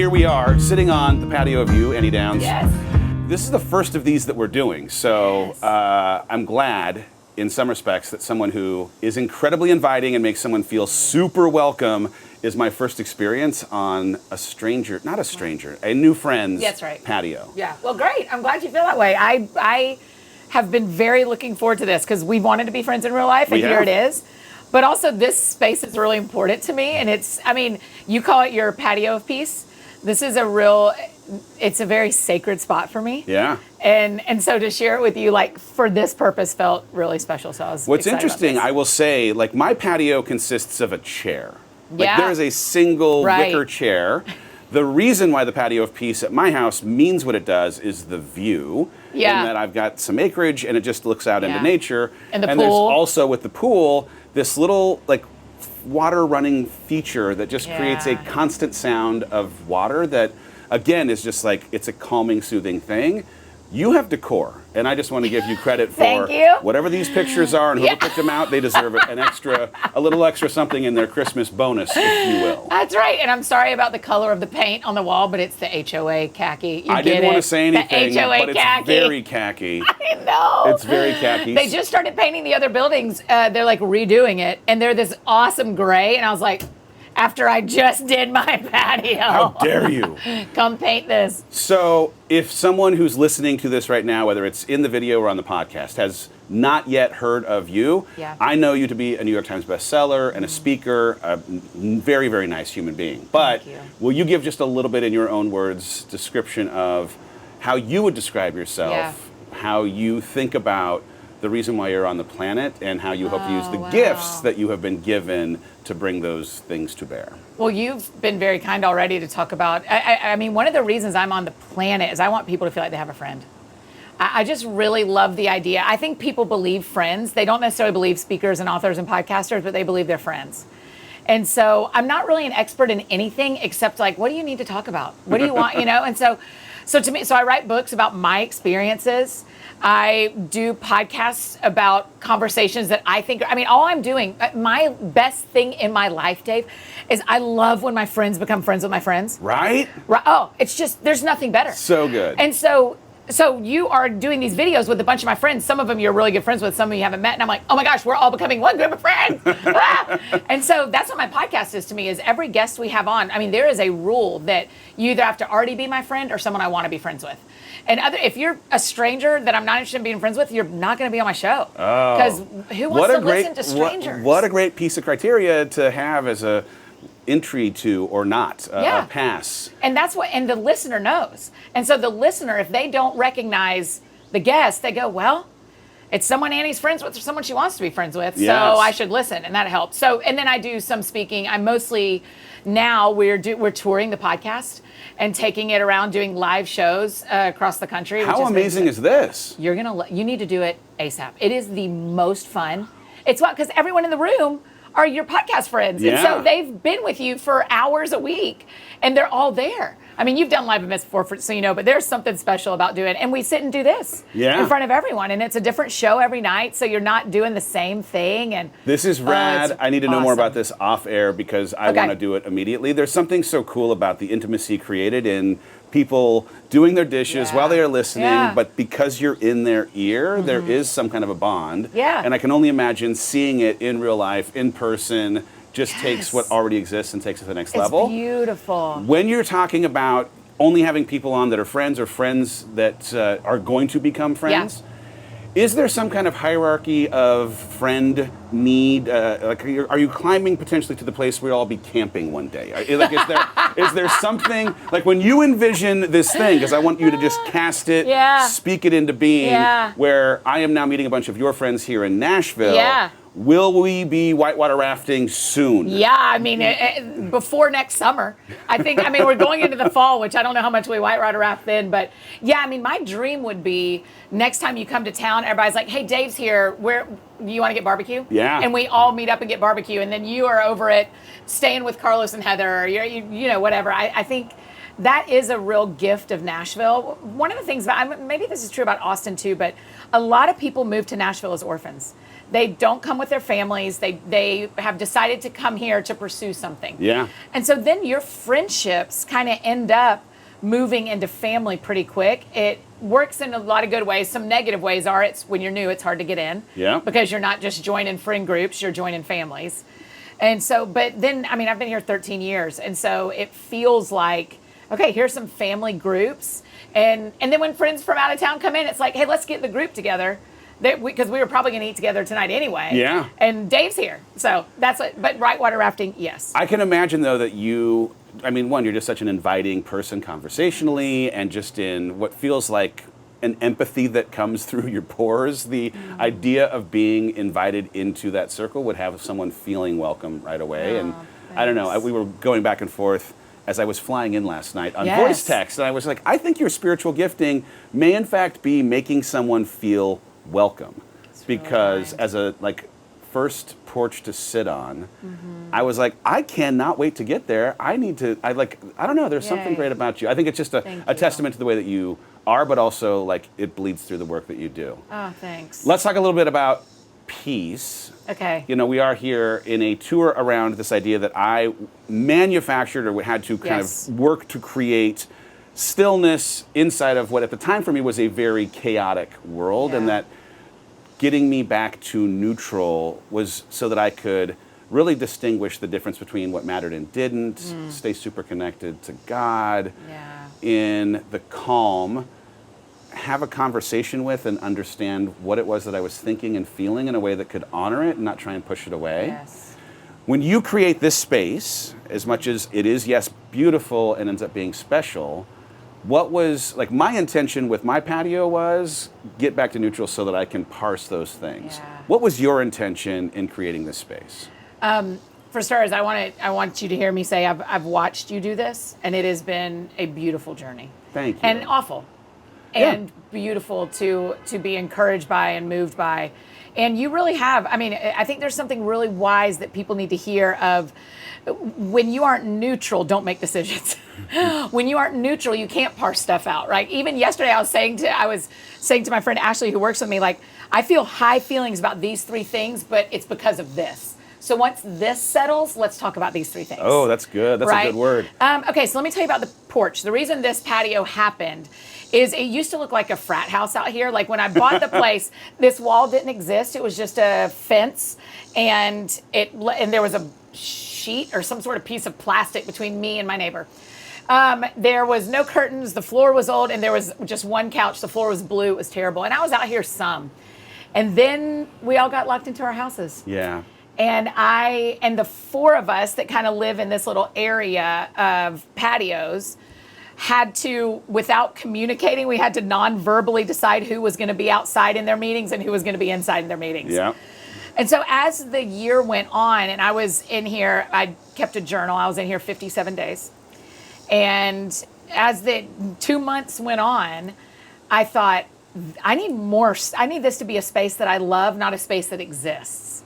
here we are sitting on the patio of you, Annie Downs. Yes. This is the first of these that we're doing, so Yes. I'm glad in some respects that someone who is incredibly inviting and makes someone feel super welcome is my first experience on a new friend's That's right. patio. Yeah. Well, great. I'm glad you feel that way. I have been very looking forward to this because we wanted to be friends in real life, and here it is. But also, this space is really important to me, and you call it your patio of peace. This is it's a very sacred spot for me. Yeah. And so to share it with you, like, for this purpose felt really special. So I was What's excited interesting, about this. I will say, like, my patio consists of a chair. Like, Yeah. there is a single Right. wicker chair. The reason why the patio of peace at my house means what it does is the view. Yeah. And that I've got some acreage and it just looks out into Yeah. nature. And the there's pool. also with the pool, this little, like, water running feature that just creates a Yeah. constant sound of water that, again, is just like, it's a calming, soothing thing. You have decor, and I just want to give you credit for Thank you. whatever these pictures are and whoever picked them out. They deserve a little extra something in their Christmas bonus, if you will. That's right. And I'm sorry about the color of the paint on the wall, but it's the HOA khaki. I didn't want to say anything, the HOA but khaki. it's very khaki. I know. It's very khaki. They just started painting the other buildings. They're like redoing it, and they're this awesome gray. And I was like, after I just did my patio. How dare you? Come paint this. So, if someone who's listening to this right now, whether it's in the video or on the podcast, has not yet heard of you, Yeah. I know you to be a New York Times bestseller and a speaker, a very, very nice human being. But Thank you. will you give just a little bit in your own words description of how you would describe yourself, how you think about the reason why you're on the planet, and how you hope to use the gifts that you have been given to bring those things to bear? Well, you've been very kind already to talk about. I mean, one of the reasons I'm on the planet is I want people to feel like they have a friend. I just really love the idea. I think people believe friends. They don't necessarily believe speakers and authors and podcasters, but they believe they're friends. And so I'm not really an expert in anything except, like, what do you need to talk about? What do you want, And so to me, I write books about my experiences. I do podcasts about conversations that all I'm doing, my best thing in my life, Dave, is I love when my friends become friends with my friends. Right? Oh, it's just, there's nothing better. So good. And so you are doing these videos with a bunch of my friends. Some of them you're really good friends with, some of them you haven't met. And I'm like, oh my gosh, we're all becoming one group of friends. And so that's what my podcast is to me, is every guest we have on. I mean, there is a rule that you either have to already be my friend or someone I want to be friends with. And if you're a stranger that I'm not interested in being friends with, you're not going to be on my show. Because who wants to listen to strangers? What a great piece of criteria to have as a entry to, or not, a pass. And the listener knows. And so the listener, if they don't recognize the guest, they go, well, it's someone Annie's friends with or someone she wants to be friends with, so I should listen, and that helps. So, and then I do some speaking. I'm mostly, now we're touring the podcast and taking it around, doing live shows across the country. How amazing is this? You need to do it ASAP. It is the most fun. It's because everyone in the room are your podcast friends. Yeah. And so they've been with you for hours a week, and they're all there. I mean, you've done live events before, so you know, but there's something special about doing it. And we sit and do this in front of everyone, and it's a different show every night, so you're not doing the same thing. And this is rad. I need to know more about this off air because I want to do it immediately. There's something so cool about the intimacy created in people doing their dishes while they are listening, but because you're in their ear, there is some kind of a bond. Yeah. And I can only imagine seeing it in real life, in person, just takes what already exists and takes it to the next level. It's beautiful. When you're talking about only having people on that are friends or friends that are going to become friends, is there some kind of hierarchy of friend need? Like, are you climbing potentially to the place where you'll all be camping one day? Like, is there something, like when you envision this thing, because I want you to just cast it, speak it into being, where I am now meeting a bunch of your friends here in Nashville. Will we be whitewater rafting soon? Yeah, I mean, before next summer. I mean, we're going into the fall, which I don't know how much we whitewater raft then, but yeah, I mean, my dream would be next time you come to town, everybody's like, hey, Dave's here. Where you want to get barbecue? Yeah. And we all meet up and get barbecue, and then you are over it staying with Carlos and Heather, or you know, whatever. I think that is a real gift of Nashville. One of the things about, maybe this is true about Austin too, but a lot of people move to Nashville as orphans. They don't come with their families. They have decided to come here to pursue something. Yeah. And so then your friendships kind of end up moving into family pretty quick. It works in a lot of good ways. Some negative ways are it's when you're new, it's hard to get in. Yeah. Because you're not just joining friend groups, you're joining families. And so, but then, I mean, I've been here 13 years. And so it feels like, okay, here's some family groups. And then when friends from out of town come in, it's like, hey, let's get the group together. Because we were probably going to eat together tonight anyway. Yeah. And Dave's here. So that's it. But whitewater rafting, yes. I can imagine, though, that you, I mean, one, you're just such an inviting person conversationally and just in what feels like an empathy that comes through your pores. The idea of being invited into that circle would have someone feeling welcome right away. And I don't know, we were going back and forth as I was flying in last night on voice text. And I was like, I think your spiritual gifting may in fact be making someone feel welcome. Because as a first porch to sit on, I was like, I cannot wait to get there. I don't know, there's something great about you. I think it's just a testament to the way that you are, but also like it bleeds through the work that you do. Oh, thanks. Let's talk a little bit about peace. Okay. You know, we are here in a tour around this idea that I manufactured or had to kind of work to create stillness inside of what at the time for me was a very chaotic world, and that getting me back to neutral was so that I could really distinguish the difference between what mattered and didn't, stay super connected to God, in the calm, have a conversation with and understand what it was that I was thinking and feeling in a way that could honor it and not try and push it away. Yes. When you create this space, as much as it is, yes, beautiful and ends up being special, what was, like, my intention with my patio was get back to neutral so that I can parse those things. Yeah. What was your intention in creating this space? For starters, I want you to hear me say I've watched you do this, and it has been a beautiful journey. Thank you. And awful. And beautiful to be encouraged by and moved by. And you really have. I mean, I think there's something really wise that people need to hear of when you aren't neutral, don't make decisions. When you aren't neutral, you can't parse stuff out, right? Even yesterday I was saying to my friend Ashley, who works with me, like, I feel high feelings about these 3 things, but it's because of this. So once this settles, let's talk about these 3 things. Oh, that's good. That's a good word. Okay, so let me tell you about the porch. The reason this patio happened is it used to look like a frat house out here. Like when I bought the place, this wall didn't exist. It was just a fence, and there was a sheet or some sort of piece of plastic between me and my neighbor. There was no curtains. The floor was old, and there was just one couch. The floor was blue. It was terrible. And I was out here some. And then we all got locked into our houses. Yeah. And the 4 of us that kind of live in this little area of patios had to, without communicating, we had to non-verbally decide who was going to be outside in their meetings and who was going to be inside in their meetings. Yeah. And so as the year went on, and I was in here, I kept a journal. I was in here 57 days. And as the 2 months went on, I thought, I need this to be a space that I love, not a space that exists.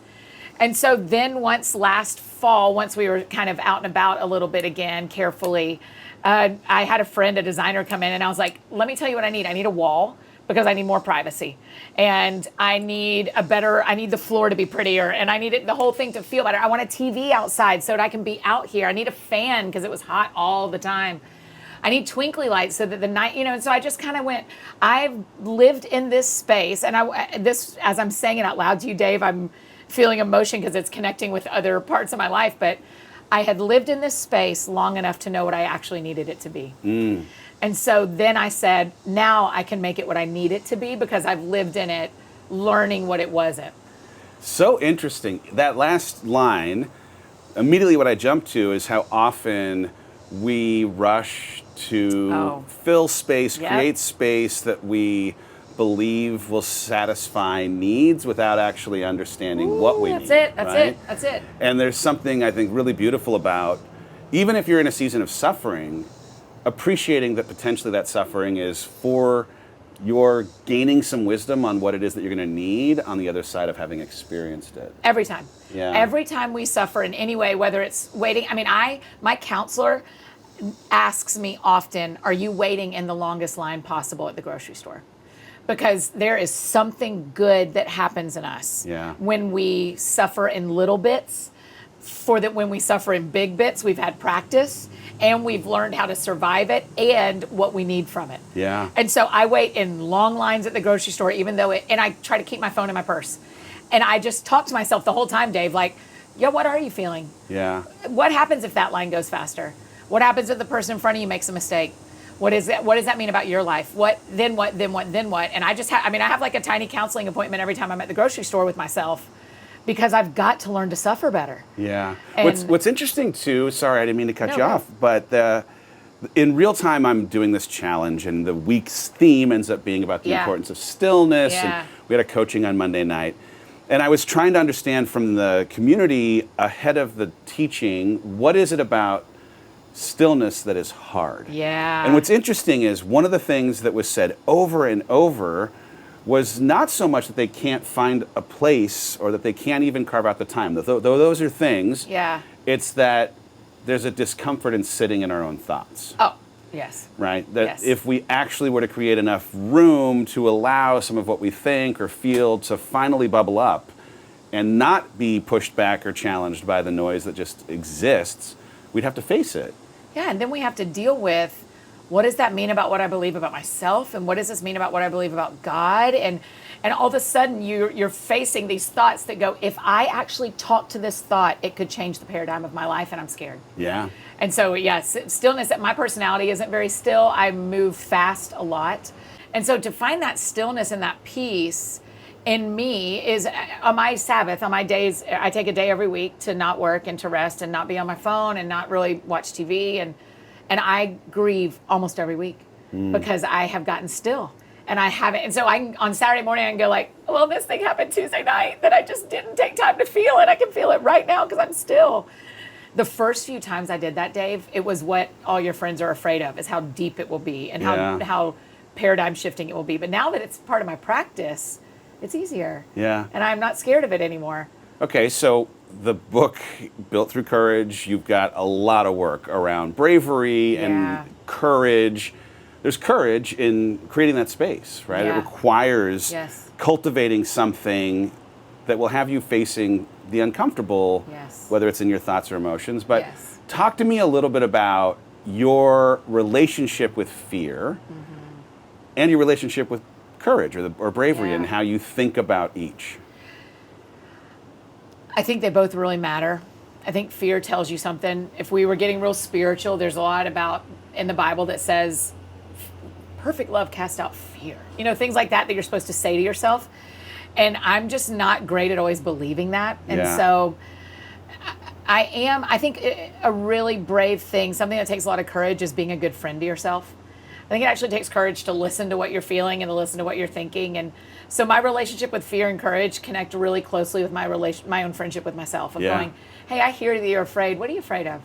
And so then last fall, once we were kind of out and about a little bit again, carefully, I had a friend, a designer, come in, and I was like, let me tell you what I need. I need a wall because I need more privacy. And I need the floor to be prettier, and I need the whole thing to feel better. I want a TV outside so that I can be out here. I need a fan because it was hot all the time. I need twinkly lights so that the night, and so I just kind of went, I've lived in this space, and as I'm saying it out loud to you, Dave, I'm feeling emotion because it's connecting with other parts of my life, but I had lived in this space long enough to know what I actually needed it to be. And so then I said, now I can make it what I need it to be because I've lived in it, learning what it wasn't. So interesting. That last line, immediately what I jumped to is how often we rush to fill space, create space that we believe will satisfy needs without actually understanding what we need. That's it. And there's something I think really beautiful about, even if you're in a season of suffering, appreciating that potentially that suffering is for your gaining some wisdom on what it is that you're going to need on the other side of having experienced it. Every time. Yeah. Every time we suffer in any way, whether it's waiting. I mean, my counselor, asks me often, are you waiting in the longest line possible at the grocery store? Because there is something good that happens in us when we suffer in little bits. When we suffer in big bits, we've had practice and we've learned how to survive it and what we need from it. Yeah. And so I wait in long lines at the grocery store, and I try to keep my phone in my purse. And I just talk to myself the whole time, Dave, like, yo, what are you feeling? Yeah. What happens if that line goes faster? What happens if the person in front of you makes a mistake? What does that mean about your life? Then what? And I have like a tiny counseling appointment every time I'm at the grocery store with myself, because I've got to learn to suffer better. Yeah. And What's interesting too, sorry, I didn't mean to cut you off, but in real time I'm doing this challenge, and the week's theme ends up being about the importance of stillness. And we had a coaching on Monday night. And I was trying to understand from the community ahead of the teaching, what is it about stillness that is hard? Yeah. And what's interesting is one of the things that was said over and over was not so much that they can't find a place or that they can't even carve out the time. Though those are things. Yeah. It's that there's a discomfort in sitting in our own thoughts. Oh, yes. Right? That if we actually were to create enough room to allow some of what we think or feel to finally bubble up and not be pushed back or challenged by the noise that just exists, we'd have to face it. Yeah, and then we have to deal with, what does that mean about what I believe about myself? And what does this mean about what I believe about God? And all of a sudden you're facing these thoughts that go, if I actually talk to this thought, it could change the paradigm of my life, and I'm scared. Yeah. And so, yes, stillness, my personality isn't very still. I move fast a lot. And so to find that stillness and that peace in me is on my Sabbath, on my days, I take a day every week to not work and to rest and not be on my phone and not really watch TV. And I grieve almost every week because I have gotten still and I haven't. And so on Saturday morning, I can go like, well, this thing happened Tuesday night that I just didn't take time to feel it. I can feel it right now because I'm still. The first few times I did that, Dave, it was what all your friends are afraid of, is how deep it will be and how paradigm shifting it will be. But now that it's part of my practice, it's easier. Yeah. And I'm not scared of it anymore. Okay, so the book, Built Through Courage, you've got a lot of work around bravery and courage. There's courage in creating that space, right? Yeah. It requires cultivating something that will have you facing the uncomfortable, whether it's in your thoughts or emotions. But talk to me a little bit about your relationship with fear and your relationship with courage or bravery and how you think about each. I think they both really matter. I think fear tells you something. If we were getting real spiritual, there's a lot about in the Bible that says perfect love casts out fear. You know, things like that you're supposed to say to yourself. And I'm just not great at always believing that. And so I think a really brave thing, something that takes a lot of courage, is being a good friend to yourself. I think it actually takes courage to listen to what you're feeling and to listen to what you're thinking. And so my relationship with fear and courage connect really closely with my own friendship with myself. Of going, hey, I hear that you're afraid. What are you afraid of?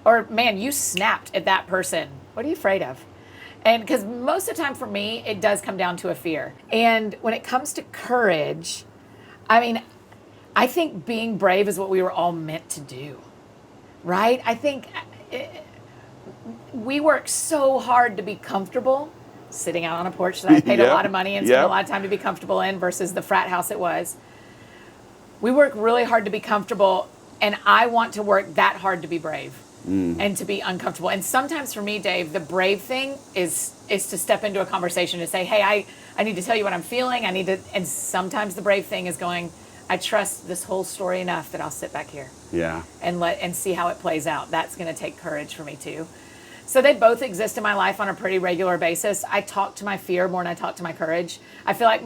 Or, man, you snapped at that person. What are you afraid of? And because most of the time for me, it does come down to a fear. And when it comes to courage, I mean, I think being brave is what we were all meant to do, right? I think we work so hard to be comfortable, sitting out on a porch that I paid a lot of money and spent a lot of time to be comfortable in versus the frat house it was. We work really hard to be comfortable, and I want to work that hard to be brave. And to be uncomfortable. And sometimes for me, Dave, the brave thing is to step into a conversation to say, hey, I need to tell you what I'm feeling. And sometimes the brave thing is going, I trust this whole story enough that I'll sit back here. Yeah. And see how it plays out. That's going to take courage for me too. So they both exist in my life on a pretty regular basis. I talk to my fear more than I talk to my courage. I feel like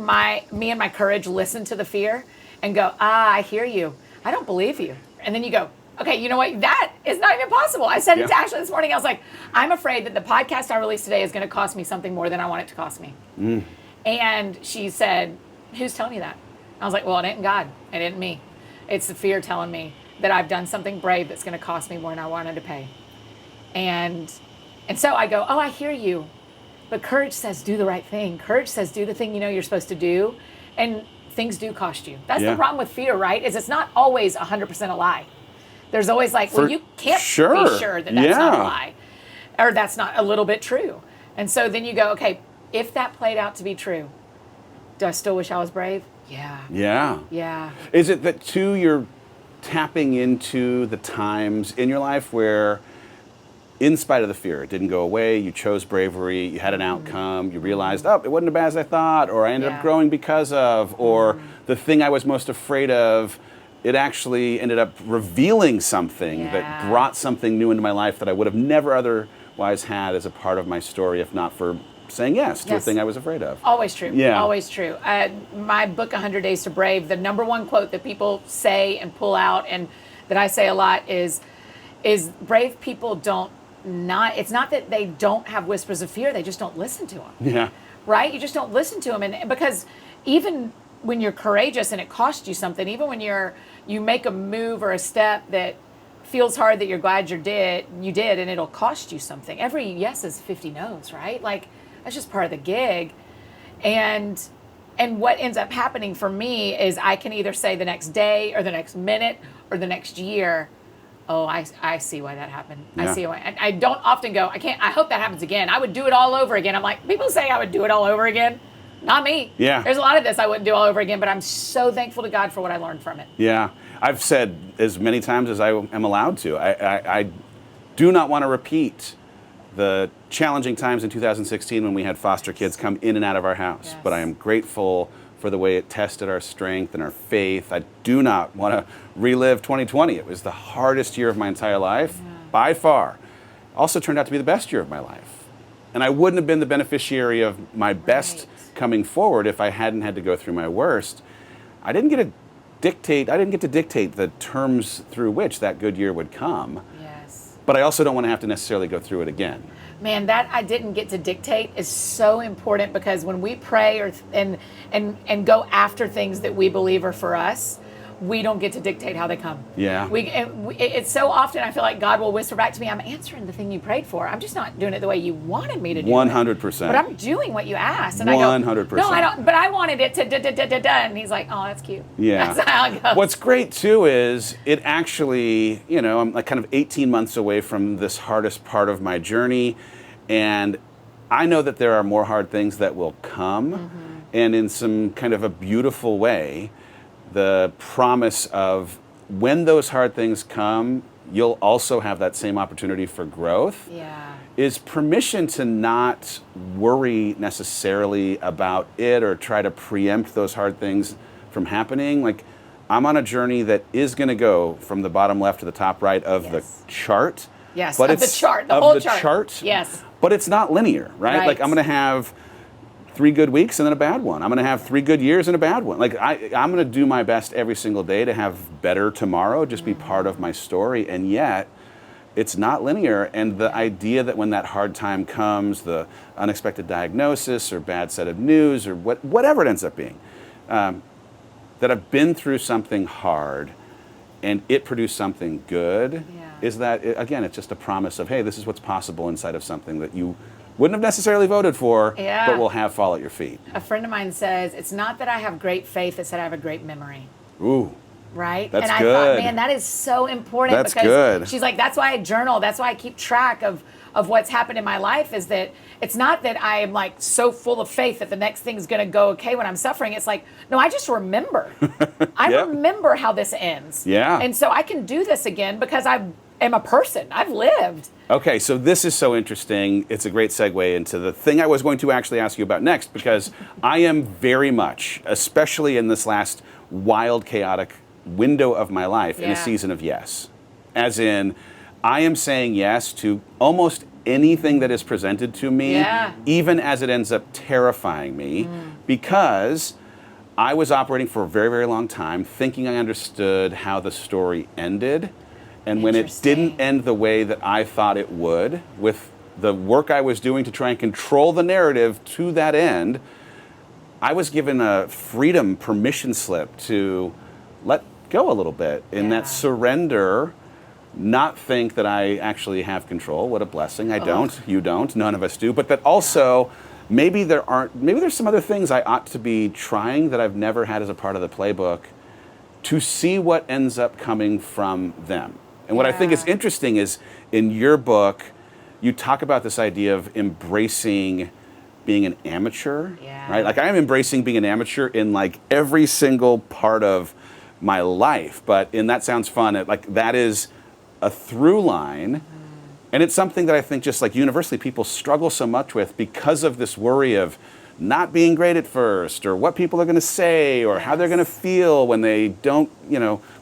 me and my courage listen to the fear and go, I hear you. I don't believe you. And then you go, okay, you know what? That is not even possible. I said it to Ashley this morning. I was like, I'm afraid that the podcast I released today is going to cost me something more than I want it to cost me. And she said, who's telling you that? I was like, well, it ain't God. It ain't me. It's the fear telling me that I've done something brave that's going to cost me more than I wanted to pay. And so I go, I hear you. But courage says do the right thing. Courage says do the thing you know you're supposed to do. And things do cost you. That's the problem with fear, right? Is it's not always 100% a lie. There's always like, well, you can't be sure that that's not a lie. or that's not a little bit true. And so then you go, okay, if that played out to be true, do I still wish I was brave? Yeah. Yeah. Yeah. Is it that too you're tapping into the times in your life where, in spite of the fear, it didn't go away, you chose bravery, you had an outcome, you realized, oh, it wasn't as bad as I thought, or I ended up growing because of, or the thing I was most afraid of, it actually ended up revealing something that brought something new into my life that I would have never otherwise had as a part of my story if not for saying yes to a thing I was afraid of. Always true. Yeah. Always true. My book, 100 Days to Brave, the number one quote that people say and pull out and that I say a lot is brave people it's not that they don't have whispers of fear, they just don't listen to them. Yeah. Right? You just don't listen to them. And because even when you're courageous and it costs you something, even when you make a move or a step that feels hard that you're glad you did and it'll cost you something. Every yes is 50 no's, right? Like, that's just part of the gig. And what ends up happening for me is I can either say the next day or the next minute or the next year, oh, I see why that happened. Yeah. I see why. I don't often go, I hope that happens again. I would do it all over again. I'm like, people say I would do it all over again. Not me. Yeah. There's a lot of this I wouldn't do all over again, but I'm so thankful to God for what I learned from it. Yeah. I've said as many times as I am allowed to, I do not want to repeat the challenging times in 2016 when we had foster kids come in and out of our house. Yes. But I am grateful for the way it tested our strength and our faith. I do not want to relive 2020. It was the hardest year of my entire life, by far. Also turned out to be the best year of my life. And I wouldn't have been the beneficiary of my best coming forward if I hadn't had to go through my worst. I didn't get to dictate the terms through which that good year would come. Yes. But I also don't want to have to necessarily go through it again. Man, that I didn't get to dictate is so important, because when we pray and go after things that we believe are for us, we don't get to dictate how they come. Yeah. It's so often I feel like God will whisper back to me, I'm answering the thing you prayed for. I'm just not doing it the way you wanted me to do 100%. it. But I'm doing what you asked. And 100%. I go, no, I don't, but I wanted it to da. And he's like, oh, that's cute. Yeah. That's how it goes. What's great too is it actually, I'm like kind of 18 months away from this hardest part of my journey. And I know that there are more hard things that will come. And in some kind of a beautiful way, the promise of when those hard things come, you'll also have that same opportunity for growth. Yeah. Is permission to not worry necessarily about it or try to preempt those hard things from happening. Like, I'm on a journey that is going to go from the bottom left to the top right of the chart. Yes, but of it's the chart, the of whole the chart. Yes. But it's not linear, right? Like, I'm going to have 3 good weeks and then a bad one. I'm going to have 3 good years and a bad one. Like, I'm going to do my best every single day to have better tomorrow, just be part of my story. And yet, it's not linear. And the idea that when that hard time comes, the unexpected diagnosis or bad set of news or whatever it ends up being, that I've been through something hard and it produced something good, is that, again, it's just a promise of, hey, this is what's possible inside of something that you wouldn't have necessarily voted for, but will have fall at your feet. A friend of mine says, it's not that I have great faith, it's that I have a great memory. Ooh. Right? That's and I good. thought, man, that is so important. That's because good. She's like, that's why I journal. That's why I keep track of what's happened in my life, is that it's not that I am like so full of faith that the next thing's going to go okay when I'm suffering. It's like, no, I just remember. I remember how this ends. Yeah. And so I can do this again because I am a person. I've lived. Okay, so this is so interesting. It's a great segue into the thing I was going to actually ask you about next, because I am very much, especially in this last wild, chaotic window of my life, in a season of yes. As in, I am saying yes to almost anything that is presented to me, even as it ends up terrifying me, because I was operating for a very, very long time, thinking I understood how the story ended. And when it didn't end the way that I thought it would, with the work I was doing to try and control the narrative to that end, I was given a freedom permission slip to let go a little bit in that surrender, not think that I actually have control. What a blessing. I don't, you don't, none of us do. But that also, maybe there's some other things I ought to be trying that I've never had as a part of the playbook, to see what ends up coming from them. And what I think is interesting is, in your book, you talk about this idea of embracing being an amateur, Yeah. right? Like I am embracing being an amateur in like every single part of my life, but in That Sounds Fun, like that is a through line. And it's something that I think just like universally people struggle so much with because of this worry of not being great at first, or what people are going to say, or how they're going to feel when they don't,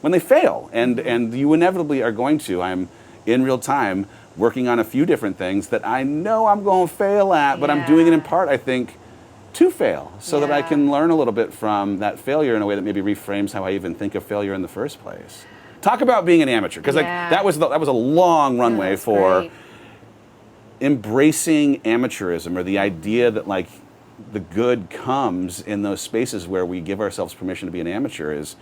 when they fail. And you inevitably are going to. I'm in real time working on a few different things that I know I'm going to fail at, but I'm doing it in part, I think, to fail, so that I can learn a little bit from that failure in a way that maybe reframes how I even think of failure in the first place. Talk about being an amateur, because like that was a long runway for great. Embracing amateurism, or the idea that like the good comes in those spaces where we give ourselves permission to be an amateur is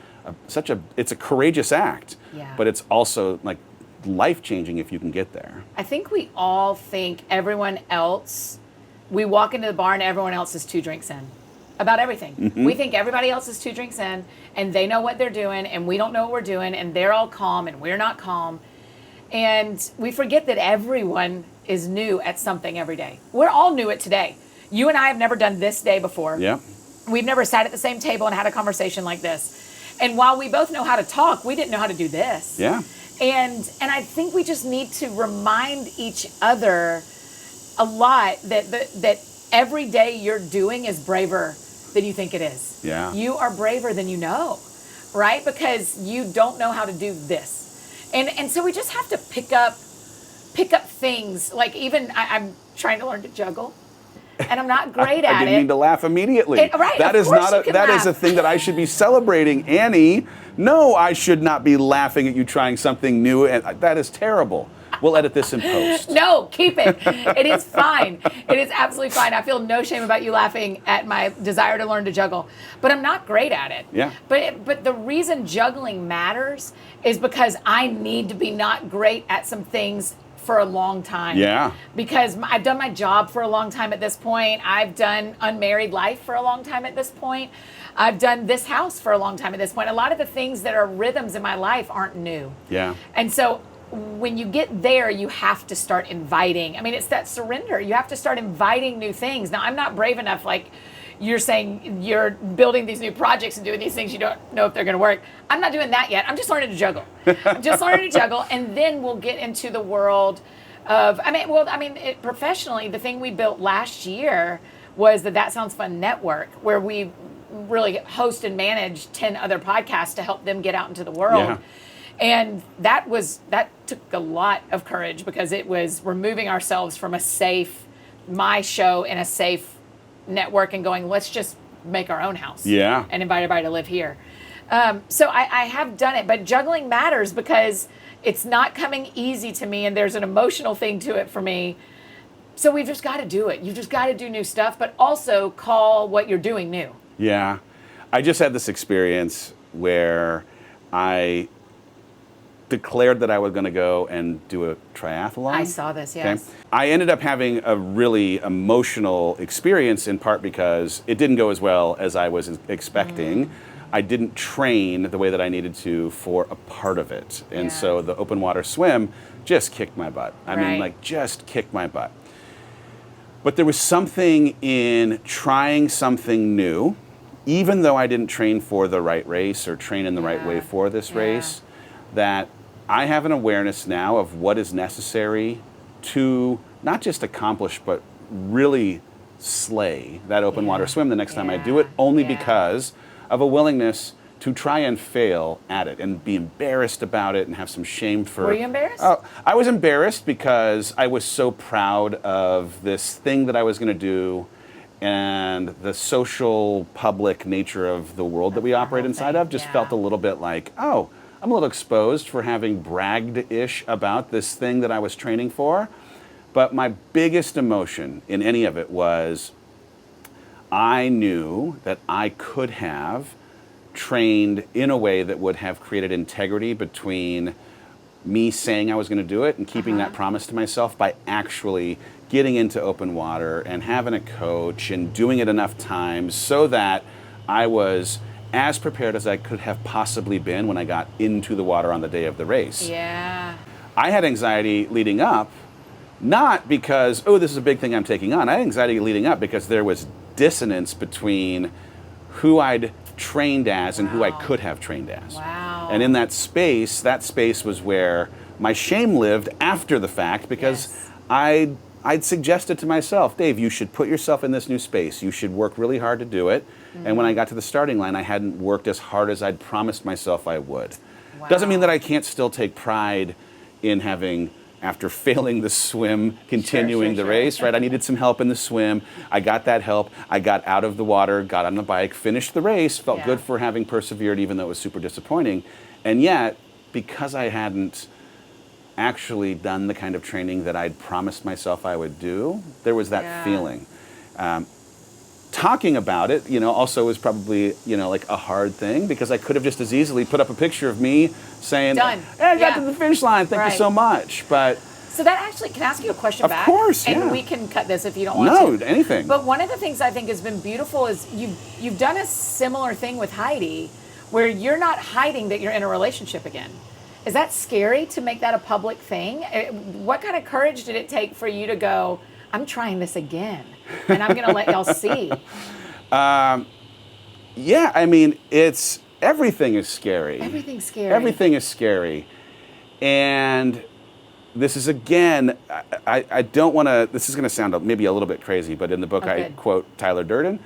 it's a courageous act, but it's also like life-changing if you can get there. I think we all think everyone else, we walk into the bar and everyone else is 2 drinks in about everything. Mm-hmm. We think everybody else is 2 drinks in and they know what they're doing and we don't know what we're doing, and they're all calm and we're not calm. And we forget that everyone is new at something every day. We're all new at today. You and I have never done this day before. Yeah. We've never sat at the same table and had a conversation like this. And while we both know how to talk, we didn't know how to do this. Yeah. And I think we just need to remind each other a lot that every day you're doing is braver than you think it is. Yeah. You are braver than you know, right? Because you don't know how to do this. And so we just have to pick up things. Like even I'm trying to learn to juggle, and I'm not great at it. I didn't mean to laugh immediately. Right, that of is course not you can that is laugh. a thing that I should be celebrating, Annie. No, I should not be laughing at you trying something new, and that is terrible. We'll edit this in post. No, keep it. It is fine. It is absolutely fine. I feel no shame about you laughing at my desire to learn to juggle, but I'm not great at it. Yeah. But the reason juggling matters is because I need to be not great at some things for a long time. Yeah. Because I've done my job for a long time at this point. I've done unmarried life for a long time at this point. I've done this house for a long time at this point. A lot of the things that are rhythms in my life aren't new. Yeah. And so when you get there, you have to start inviting. I mean, it's that surrender. You have to start inviting new things. Now, I'm not brave enough, like you're saying you're building these new projects and doing these things you don't know if they're going to work. I'm not doing that yet. I'm just learning to juggle. And then we'll get into the world of, professionally, the thing we built last year was the That Sounds Fun network, where we really host and manage 10 other podcasts to help them get out into the world. Yeah. And that took a lot of courage, because it was removing ourselves from my show in a safe network and going, let's just make our own house. Yeah. And invite everybody to live here. So I have done it, but juggling matters because it's not coming easy to me, and there's an emotional thing to it for me. So we've just got to do it. You've just got to do new stuff, but also call what you're doing new. Yeah. I just had this experience where I declared that I was going to go and do a triathlon. I saw this, yes. Okay? I ended up having a really emotional experience, in part because it didn't go as well as I was expecting. I didn't train the way that I needed to for a part of it. And so the open water swim just kicked my butt. I mean, like, just kicked my butt. But there was something in trying something new, even though I didn't train for the right race or train in the right way for this race, that I have an awareness now of what is necessary to not just accomplish, but really slay that open water swim the next time I do it, only because of a willingness to try and fail at it and be embarrassed about it and have some shame for... Were you embarrassed? Oh, I was embarrassed because I was so proud of this thing that I was going to do, and the social, public nature of the world that we operate inside of just felt a little bit like, oh, I'm a little exposed for having bragged-ish about this thing that I was training for. But my biggest emotion in any of it was I knew that I could have trained in a way that would have created integrity between me saying I was going to do it and keeping that promise to myself by actually getting into open water and having a coach and doing it enough times so that I was as prepared as I could have possibly been when I got into the water on the day of the race. Yeah. I had anxiety leading up Not because, oh, this is a big thing I'm taking on. I had anxiety leading up because there was dissonance between who I'd trained as and who I could have trained as. Wow. And in that space was where my shame lived after the fact, because I'd suggested to myself, Dave, you should put yourself in this new space. You should work really hard to do it. And when I got to the starting line, I hadn't worked as hard as I'd promised myself I would. Wow. Doesn't mean that I can't still take pride in having, after failing the swim, continuing the race, right? I needed some help in the swim. I got that help. I got out of the water, got on the bike, finished the race, felt good for having persevered, even though it was super disappointing. And yet, because I hadn't actually done the kind of training that I'd promised myself I would do, there was that feeling. Talking about it, also was probably, like a hard thing, because I could have just as easily put up a picture of me saying, done. Hey, I got to the finish line, thank you so much. But so that actually, can I ask you a question back? Of course, And we can cut this if you don't want to. No, anything. But one of the things I think has been beautiful is you've done a similar thing with Heidi, where you're not hiding that you're in a relationship again. Is that scary to make that a public thing? What kind of courage did it take for you to go, I'm trying this again, and I'm going to let y'all see? Yeah, I mean, everything is scary. Everything's scary. Everything is scary. And this is, again, I don't want to, this is going to sound maybe a little bit crazy, but in the book I quote Tyler Durden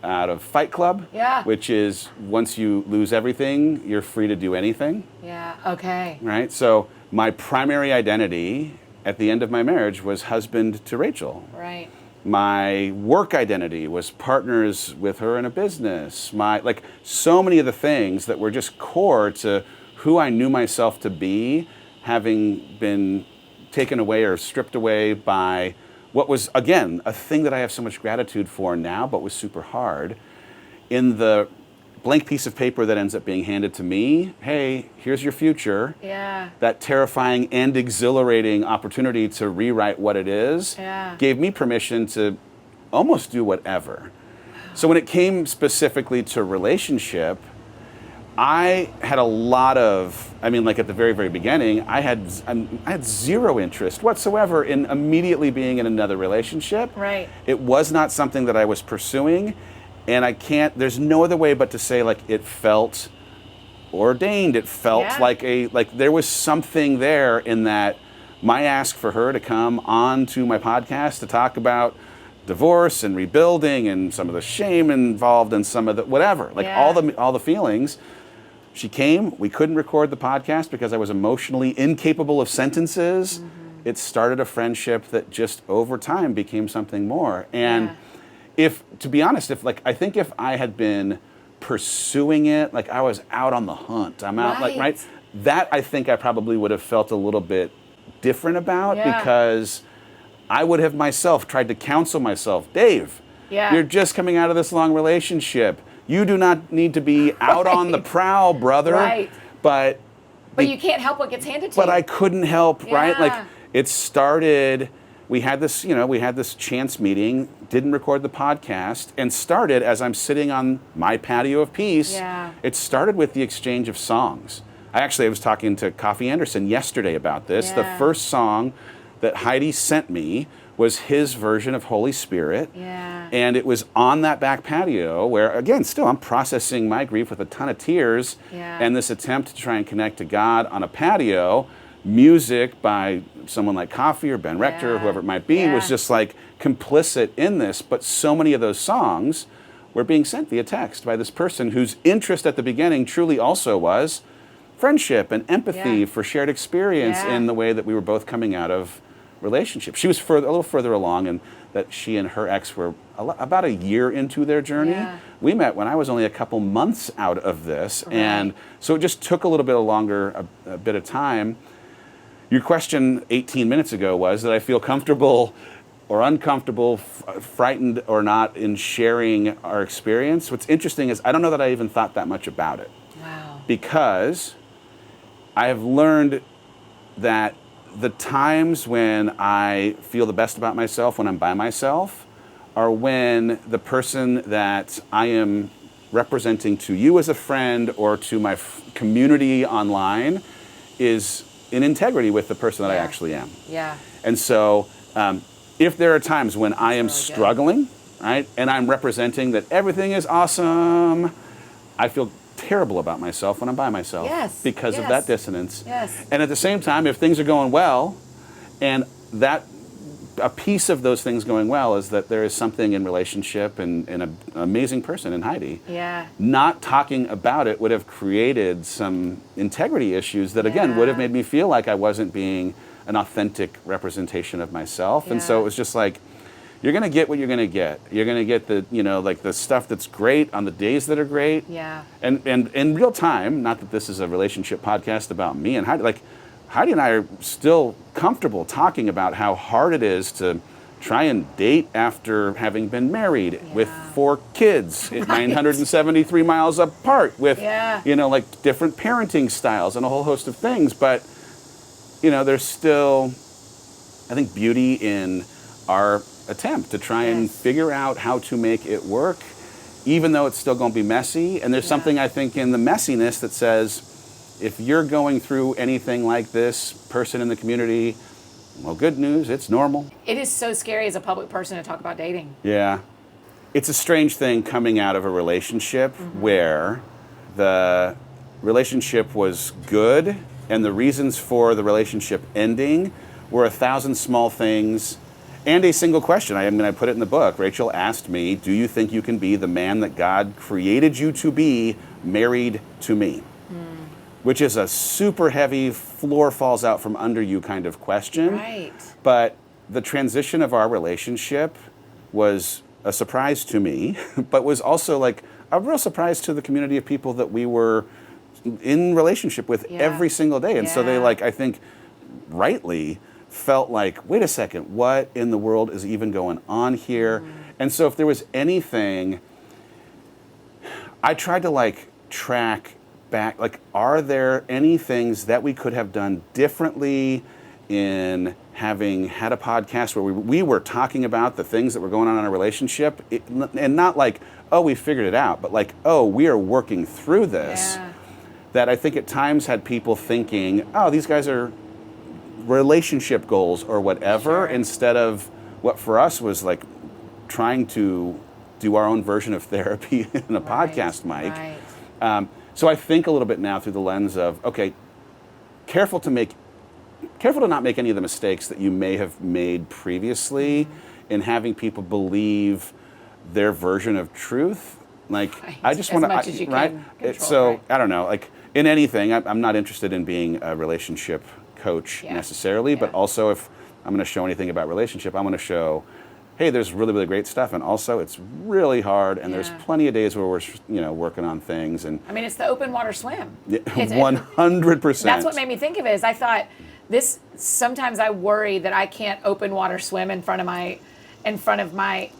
out of Fight Club, which is, once you lose everything, you're free to do anything. Yeah, okay. Right? So my primary identity at the end of my marriage was husband to Rachel. Right. My work identity was partners with her in a business. So many of the things that were just core to who I knew myself to be, having been taken away or stripped away by what was, again, a thing that I have so much gratitude for now, but was super hard. In the blank piece of paper that ends up being handed to me, hey, here's your future. Yeah. That terrifying and exhilarating opportunity to rewrite what it is gave me permission to almost do whatever. So when it came specifically to relationship, I had a lot of, at the very, very beginning, I had zero interest whatsoever in immediately being in another relationship. Right. It was not something that I was pursuing. And there's no other way but to say, it felt ordained. It felt like there was something there in that my ask for her to come on to my podcast to talk about divorce and rebuilding and some of the shame involved and some of the whatever, all the feelings. She came, we couldn't record the podcast because I was emotionally incapable of sentences. Mm-hmm. It started a friendship that just over time became something more. And to be honest, I think if I had been pursuing it, I was out on the hunt, I'm out, that I think I probably would have felt a little bit different about, because I would have myself tried to counsel myself, Dave, you're just coming out of this long relationship. You do not need to be out on the prowl, brother. Right. But you can't help what gets handed to you. But I couldn't help, right? It started... We had this chance meeting, didn't record the podcast, and started as I'm sitting on my Patio of Peace. Yeah. It started with the exchange of songs. I was talking to Coffee Anderson yesterday about this. Yeah. The first song that Heidi sent me was his version of Holy Spirit. Yeah. And it was on that back patio where, again, still I'm processing my grief with a ton of tears. Yeah. And this attempt to try and connect to God on a patio. Music by someone like Coffee or Ben Rector or whoever it might be was just complicit in this. But so many of those songs were being sent via text by this person whose interest at the beginning truly also was friendship and empathy for shared experience in the way that we were both coming out of relationships. She was a little further along, and that she and her ex were about a year into their journey. Yeah. We met when I was only a couple months out of this, and so it just took a little bit longer, a bit of time. Your question 18 minutes ago was that I feel comfortable or uncomfortable, frightened or not in sharing our experience. What's interesting is I don't know that I even thought that much about it. Wow. Because I have learned that the times when I feel the best about myself, when I'm by myself, are when the person that I am representing to you as a friend or to my community online is in integrity with the person that I actually am. Yeah. And so If there are times when I am really good. struggling, right, and I'm representing that everything is awesome, I feel terrible about myself when I'm by myself Yes, because of yes. that dissonance. Yes. And at the same time, if things are going well, and that a piece of those things going well is that there is something in relationship and an amazing person in Heidi. Yeah. Not talking about it would have created some integrity issues that, again, would have made me feel like I wasn't being an authentic representation of myself. And so Yeah. it was just like, you're going to get what you're going to get. You're going to get the, like the stuff that's great on the days that are great. Yeah. And in real time, not that this is a relationship podcast about me and Heidi, like Heidi and I are still comfortable talking about how hard it is to try and date after having been married with 4 kids, 973 miles apart, with, like different parenting styles and a whole host of things. But, there's still, I think, beauty in our attempt to try and figure out how to make it work, even though it's still going to be messy. And there's something, I think, in the messiness that says, if you're going through anything like this, person in the community, well, good news, it's normal. It is so scary as a public person to talk about dating. Yeah. It's a strange thing coming out of a relationship where the relationship was good and the reasons for the relationship ending were 1,000 small things and a single question. I put it in the book. Rachel asked me, do you think you can be the man that God created you to be, married to me? Which is a super heavy, floor falls out from under you kind of question. Right. But the transition of our relationship was a surprise to me, but was also like a real surprise to the community of people that we were in relationship with every single day. And so they, I think, rightly felt like, wait a second, what in the world is even going on here? And so if there was anything, I tried to track back, are there any things that we could have done differently in having had a podcast where we were talking about the things that were going on in our relationship, and not oh, we figured it out, but oh, we are working through this. That I think at times had people thinking, oh, these guys are relationship goals or whatever, instead of what for us was trying to do our own version of therapy in a podcast mic. So I think a little bit now through the lens of, okay, careful to not make any of the mistakes that you may have made previously in having people believe their version of truth. I just want to, right? I don't know, in anything, I'm not interested in being a relationship coach necessarily, but also if I'm going to show anything about relationship, I'm going to show, hey, there's really, really great stuff, and also it's really hard, and there's plenty of days where we're, working on things. And it's the open water swim. 100%. That's what made me think of it. Is I thought sometimes I worry that I can't open water swim in front of my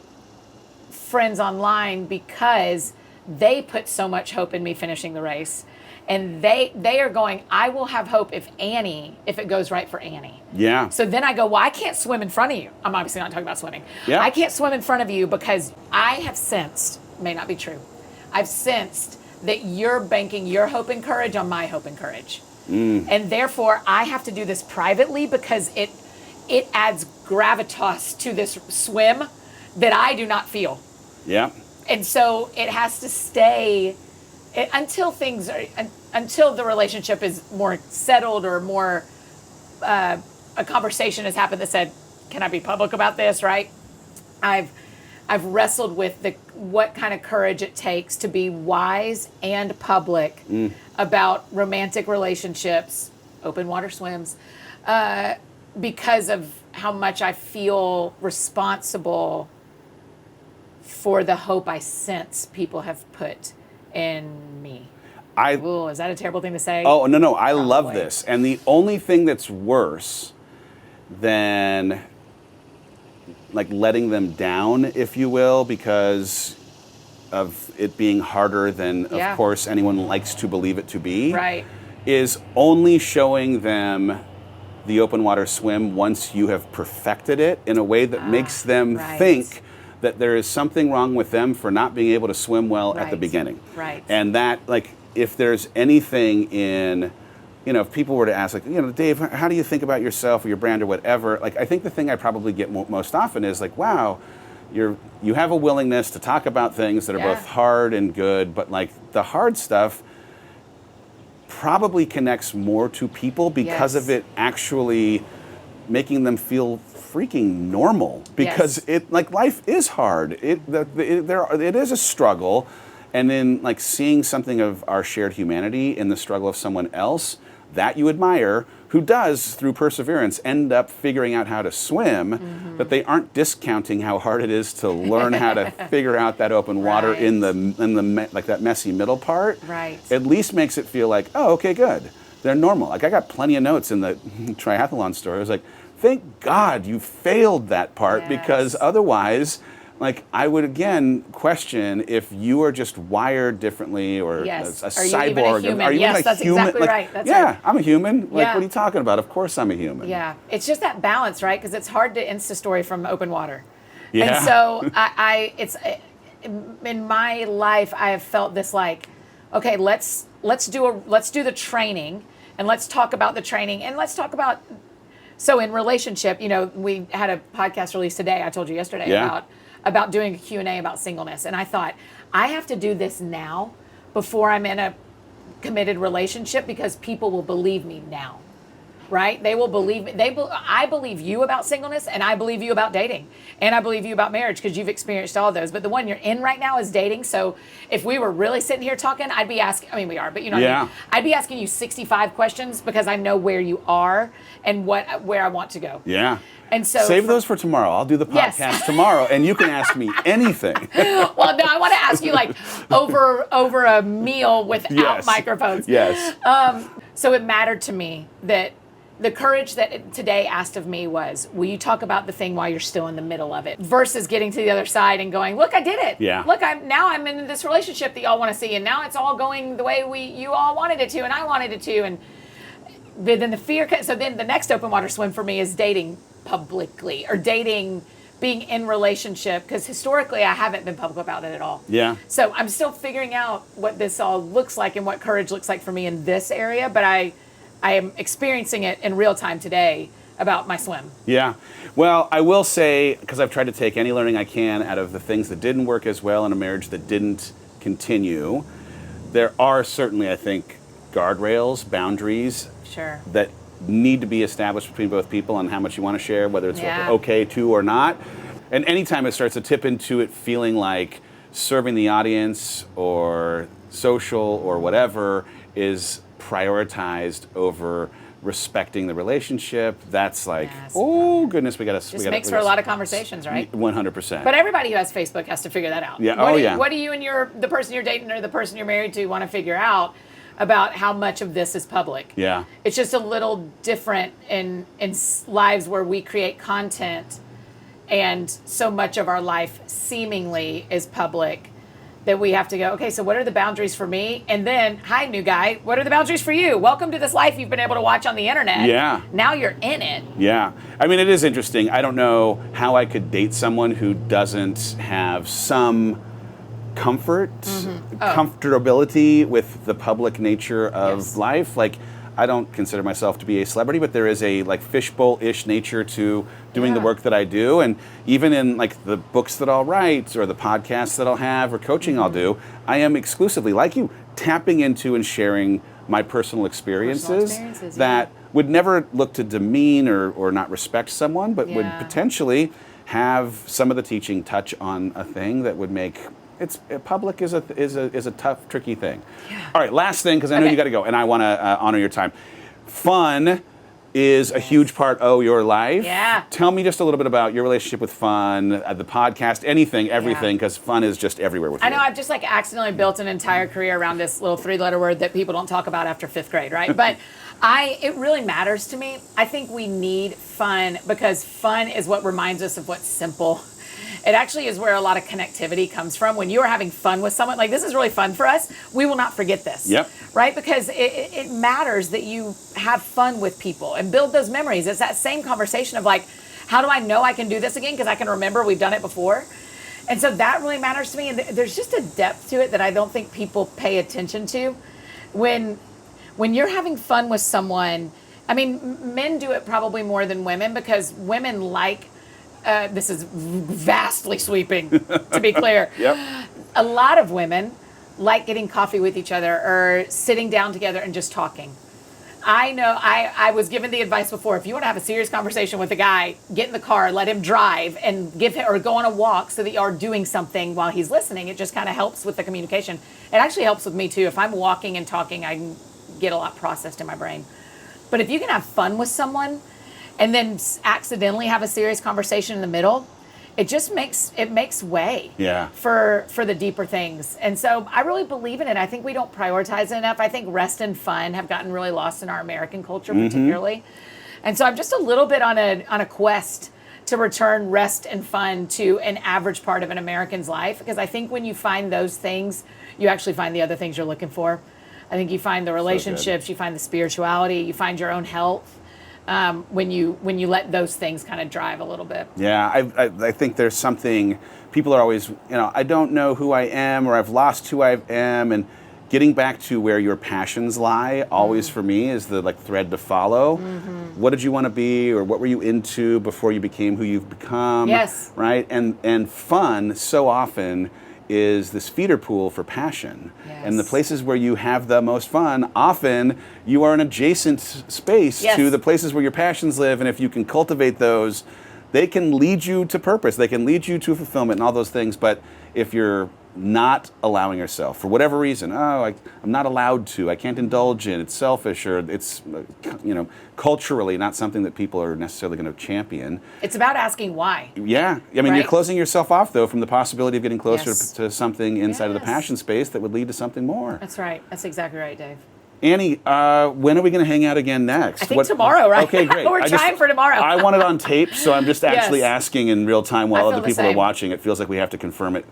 friends online because they put so much hope in me finishing the race. And they are going, I will have hope if it goes right for Annie. Yeah. So then I go, well, I can't swim in front of you. I'm obviously not talking about swimming. Yeah. I can't swim in front of you because I have sensed, may not be true, I've sensed that you're banking your hope and courage on my hope and courage. And therefore, I have to do this privately because it adds gravitas to this swim that I do not feel. Yeah. And so it has to stay until the relationship is more settled or more a conversation has happened that said, can I be public about this, right? I've wrestled with what kind of courage it takes to be wise and public about romantic relationships, open water swims, because of how much I feel responsible for the hope I sense people have put in me. Is that a terrible thing to say? Oh, no, I love this. And the only thing that's worse than letting them down, if you will, because of it being harder than, of course, anyone likes to believe it to be, right, is only showing them the open water swim once you have perfected it in a way that makes them think that there is something wrong with them for not being able to swim well at the beginning. Right. And that, if there's anything in if people were to ask, like, Dave, how do you think about yourself or your brand or whatever? Like, I think the thing I probably get most often is like, wow, you have a willingness to talk about things that are both hard and good, but like the hard stuff probably connects more to people because of it actually making them feel freaking normal, because life is hard. It is a struggle, and then like seeing something of our shared humanity in the struggle of someone else that you admire, who does through perseverance end up figuring out how to swim, that they aren't discounting how hard it is to learn how to figure out that open water in the like that messy middle part. Right. At least makes it feel like, oh, okay, good. They're normal. Like I got plenty of notes in the triathlon story. I was like, thank God you failed that part, because otherwise, like I would again question if you are just wired differently or a cyborg. Are you even a human? That's human? Exactly right. That's right. I'm a human. Like, what are you talking about? Of course I'm a human. Yeah, it's just that balance, right? Because it's hard to Insta story from open water. Yeah. And so it's in my life I have felt this like, okay, let's do the training, and let's talk about the training, and let's talk about. So in relationship, we had a podcast release today. I told you yesterday about doing a Q&A about singleness. And I thought, I have to do this now before I'm in a committed relationship, because people will believe me now, right? They will believe me. I believe you about singleness, and I believe you about dating, and I believe you about marriage, because you've experienced all those. But the one you're in right now is dating. So if we were really sitting here talking, I'd be asking, we are, but what I mean? I'd be asking you 65 questions, because I know where you are and where I want to go. Yeah. And so save those for tomorrow. I'll do the podcast tomorrow, and you can ask me anything. Well, no, I want to ask you like over a meal without microphones. Yes. So it mattered to me that the courage that today asked of me was, will you talk about the thing while you're still in the middle of it, versus getting to the other side and going, look, I did it. Yeah. Look, I'm in this relationship that y'all want to see, and now it's all going the way you all wanted it to, and I wanted it to, and then the fear. So then the next open water swim for me is dating publicly, or dating, being in relationship, because historically I haven't been public about it at all. Yeah. So I'm still figuring out what this all looks like and what courage looks like for me in this area, but I am experiencing it in real time today about my swim. Yeah. Well, I will say, because I've tried to take any learning I can out of the things that didn't work as well in a marriage that didn't continue, there are certainly, I think, guardrails, boundaries that need to be established between both people on how much you want to share, whether it's okay to or not. And anytime it starts to tip into it feeling like serving the audience or social or whatever is prioritized over respecting the relationship, that's like, oh goodness, we gotta. Just makes for a lot of conversations, right? 100%. But everybody who has Facebook has to figure that out. Yeah. What do you and the person you're dating or the person you're married to want to figure out about how much of this is public? Yeah. It's just a little different in lives where we create content, and so much of our life seemingly is public, that we have to go, okay, so what are the boundaries for me? And then, hi, new guy, what are the boundaries for you? Welcome to this life you've been able to watch on the internet. Yeah. Now you're in it. Yeah. I mean, it is interesting. I don't know how I could date someone who doesn't have some comfortability with the public nature of life. Like, I don't consider myself to be a celebrity, but there is a like fishbowl-ish nature to doing the work that I do. And even in like the books that I'll write or the podcasts that I'll have or coaching I'll do, I am exclusively, like you, tapping into and sharing my personal experiences that would never look to demean or not respect someone, but would potentially have some of the teaching touch on a thing that would make public is a tough, tricky thing. Yeah. All right, last thing, because I know you got to go, and I want to honor your time. Fun is a huge part of your life. Yeah. Tell me just a little bit about your relationship with fun, the podcast, anything, everything, because fun is just everywhere with you. I know I've just like accidentally built an entire career around this little 3-letter word that people don't talk about after 5th grade, right? But it really matters to me. I think we need fun, because fun is what reminds us of what's simple. It actually is where a lot of connectivity comes from. When you are having fun with someone, like this is really fun for us, we will not forget this. Yep. Right? Because it matters that you have fun with people and build those memories. It's that same conversation of like, how do I know I can do this again? Because I can remember we've done it before. And so that really matters to me. And there's just a depth to it that I don't think people pay attention to. When when you're having fun with someone, I mean, men do it probably more than women because women like, this is vastly sweeping, to be clear. Yep. A lot of women like getting coffee with each other or sitting down together and just talking. I know I was given the advice before, if you want to have a serious conversation with a guy, get in the car, let him drive and give him, or go on a walk so that you are doing something while he's listening. It just kind of helps with the communication. It actually helps with me too. If I'm walking and talking, I can get a lot processed in my brain. But if you can have fun with someone and then accidentally have a serious conversation in the middle, it just makes way for the deeper things. And so I really believe in it. I think we don't prioritize it enough. I think rest and fun have gotten really lost in our American culture, particularly. And so I'm just a little bit on a quest to return rest and fun to an average part of an American's life, because I think when you find those things, you actually find the other things you're looking for. I think you find the relationships, you find the spirituality, you find your own health. When you let those things kind of drive a little bit. Yeah, I think there's something, people are always, I don't know who I am, or I've lost who I am, and getting back to where your passions lie always for me is the thread to follow. What did you want to be, or what were you into before you became who you've become? Yes. Right? And fun so often is this feeder pool for passion. Yes. And the places where you have the most fun, often you are an adjacent space to the places where your passions live, and if you can cultivate those, they can lead you to purpose, they can lead you to fulfillment and all those things. But if you're not allowing yourself, for whatever reason, I'm not allowed to, I can't indulge in, it's selfish, or it's culturally not something that people are necessarily going to champion. It's about asking why. Yeah, I mean, you're closing yourself off though from the possibility of getting closer to something inside of the passion space that would lead to something more. That's right. That's exactly right, Dave. Annie, when are we going to hang out again next? I think tomorrow, right? Okay, great. We're trying for tomorrow. I want it on tape, so I'm just actually asking in real time while other people are same. watching. It feels like we have to confirm it.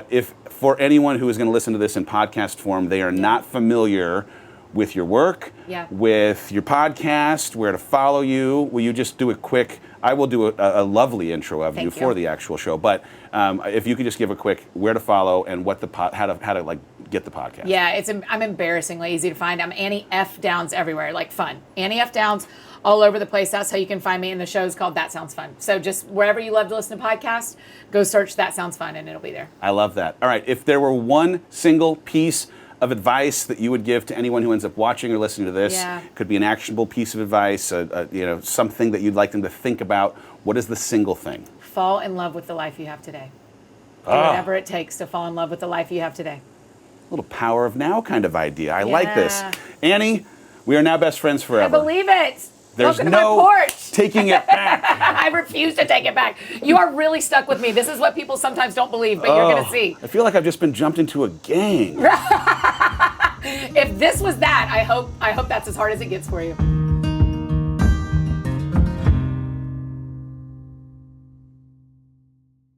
If for anyone who is going to listen to this in podcast form, they are not familiar with your work, with your podcast, where to follow you, will you just do a quick, I will do a lovely intro of you for the actual show, but if you could just give a quick where to follow and what how to get the podcast. Yeah, I'm embarrassingly easy to find. I'm Annie F. Downs everywhere, like fun. Annie F. Downs all over the place. That's how you can find me, and the show's called That Sounds Fun. So just wherever you love to listen to podcasts, go search That Sounds Fun and it'll be there. I love that. All right, if there were one single piece of advice that you would give to anyone who ends up watching or listening to this, could be an actionable piece of advice, something that you'd like them to think about, what is the single thing? Fall in love with the life you have today. Do whatever it takes to fall in love with the life you have today. A little power of now kind of idea. I like this. Annie, we are now best friends forever. I believe it. There's Welcome no to my porch. taking it back. I refuse to take it back. You are really stuck with me. This is what people sometimes don't believe, but you're going to see. I feel like I've just been jumped into a gang. If this was that, I hope that's as hard as it gets for you.